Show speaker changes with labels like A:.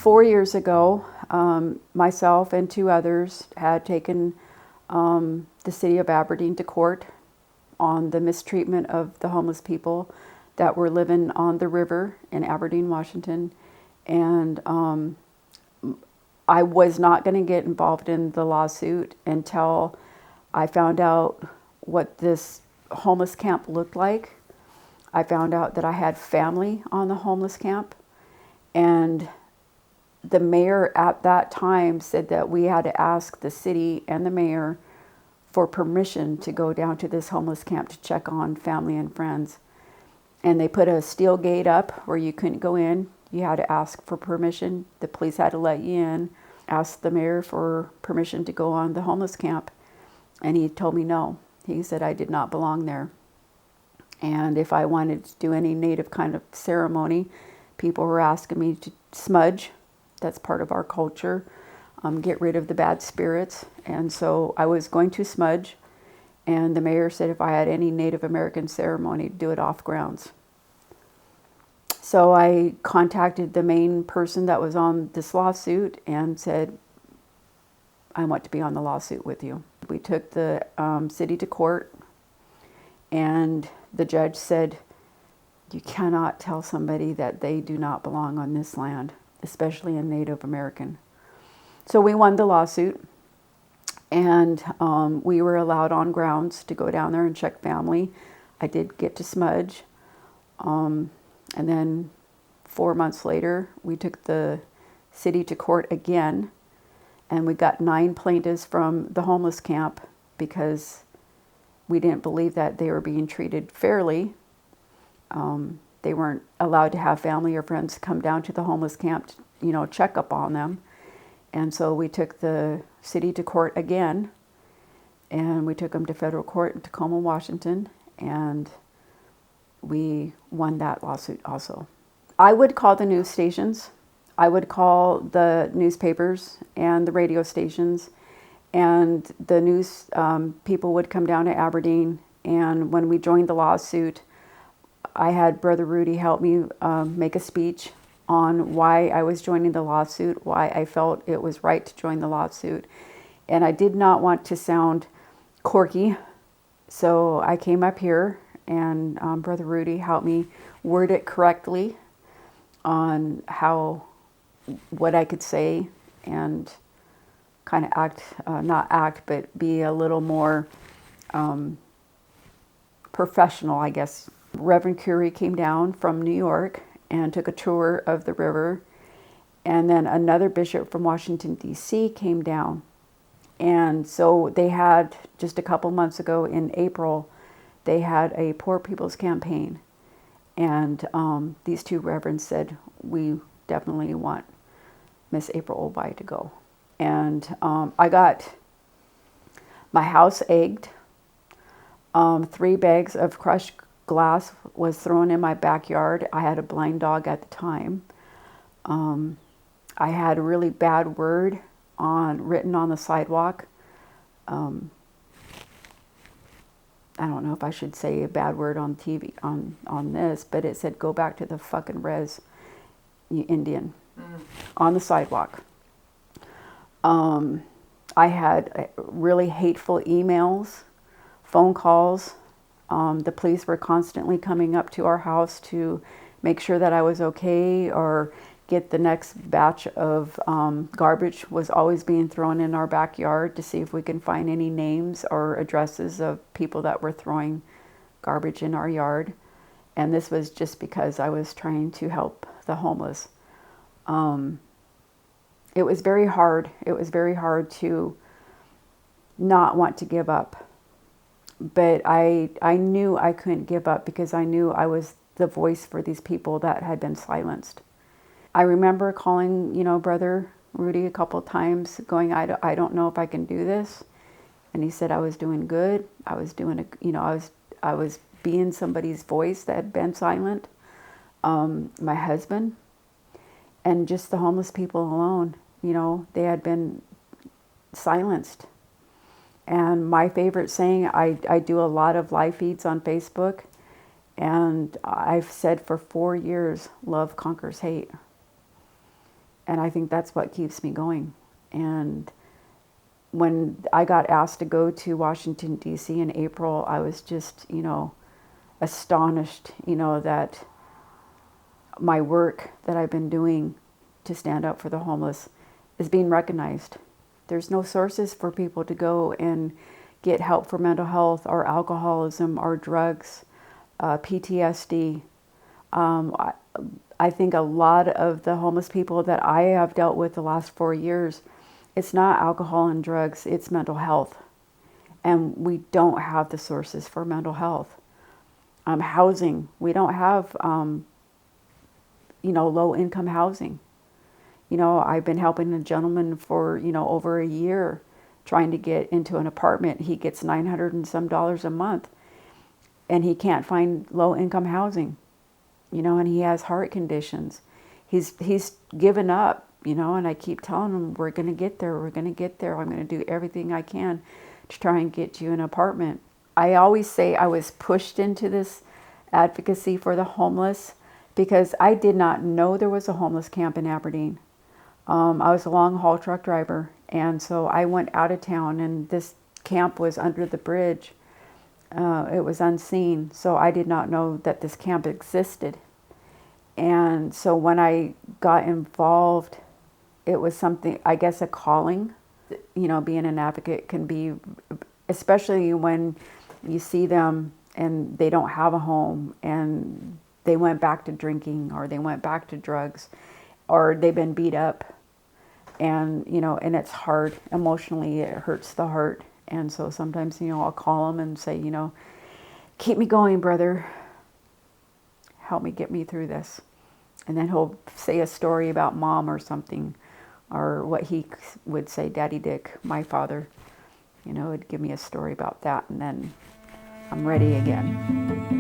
A: 4 years ago, myself and two others had taken the city of Aberdeen to court on the mistreatment of the homeless people that were living on the river in Aberdeen, Washington. And I was not going to get involved in the lawsuit until I found out what this homeless camp looked like. I found out that I had family on the homeless camp, and the mayor at that time said that we had to ask the city and the mayor for permission to go down to this homeless camp to check on family and friends. And they put a steel gate up where you couldn't go in. You had to ask for permission. The police had to let you in. Asked the mayor for permission to go on the homeless camp. And he told me no. He said I did not belong there. And if I wanted to do any native kind of ceremony, people were asking me to smudge. That's part of our culture. Get rid of the bad spirits. And so I was going to smudge. And the mayor said if I had any Native American ceremony, do it off grounds. So I contacted the main person that was on this lawsuit and said, I want to be on the lawsuit with you. We took the city to court, and the judge said, you cannot tell somebody that they do not belong on this land, especially a Native American. So we won the lawsuit, and we were allowed on grounds to go down there and check family. I did get to smudge. And then 4 months later, we took the city to court again, and we got 9 plaintiffs from the homeless camp because we didn't believe that they were being treated fairly. They weren't allowed to have family or friends come down to the homeless camp to, check up on them. And so we took the city to court again, and we took them to federal court in Tacoma, Washington, and we won that lawsuit also. I would call the news stations. I would call the newspapers and the radio stations, and the news people would come down to Aberdeen. And when we joined the lawsuit, I had Brother Rudy help me make a speech on why I was joining the lawsuit, why I felt it was right to join the lawsuit. And I did not want to sound quirky, so I came up here, and Brother Rudy helped me word it correctly on what I could say and kind of but be a little more professional, I guess. Reverend Curie came down from New York and took a tour of the river. And then another bishop from Washington, D.C. came down. And so they had, just a couple months ago in April, they had a Poor People's Campaign. And these two reverends said, we definitely want Miss April Obi to go. And I got my house egged. 3 bags of crushed glass was thrown in my backyard. I had a blind dog at the time. I had a really bad word written on the sidewalk. I don't know if I should say a bad word on TV on this, but it said, go back to the fucking res, you Indian, on the sidewalk. I had really hateful emails, phone calls. The police were constantly coming up to our house to make sure that I was okay, or get the next batch of garbage was always being thrown in our backyard to see if we can find any names or addresses of people that were throwing garbage in our yard. And this was just because I was trying to help the homeless. It was very hard. It was very hard to not want to give up. But I knew I couldn't give up because I knew I was the voice for these people that had been silenced. I remember calling, Brother Rudy a couple of times, going, I don't know if I can do this. And he said I was doing good. I was doing I was being somebody's voice that had been silent. My husband, and just the homeless people alone, they had been silenced. And my favorite saying, I do a lot of live feeds on Facebook, and I've said for 4 years, love conquers hate. And I think that's what keeps me going. And when I got asked to go to Washington, D.C. in April, I was just, astonished, that my work that I've been doing to stand up for the homeless is being recognized. There's no sources for people to go and get help for mental health or alcoholism or drugs, PTSD. I think a lot of the homeless people that I have dealt with the last 4 years, it's not alcohol and drugs, it's mental health. And we don't have the sources for mental health. Housing, we don't have, low-income housing. I've been helping a gentleman for, over a year trying to get into an apartment. He gets $900 and some a month, and he can't find low-income housing, and he has heart conditions. He's given up, and I keep telling him, we're going to get there. We're going to get there. I'm going to do everything I can to try and get you an apartment. I always say I was pushed into this advocacy for the homeless because I did not know there was a homeless camp in Aberdeen. I was a long haul truck driver, and so I went out of town, and this camp was under the bridge. It was unseen, so I did not know that this camp existed. And so when I got involved, it was something, I guess, a calling. Being an advocate can be, especially when you see them and they don't have a home and they went back to drinking or they went back to drugs or they've been beat up. And, and it's hard. Emotionally, it hurts the heart. And so sometimes, I'll call him and say, keep me going, brother. Help me get me through this. And then he'll say a story about mom or something, or what he would say, Daddy Dick, my father, would give me a story about that. And then I'm ready again.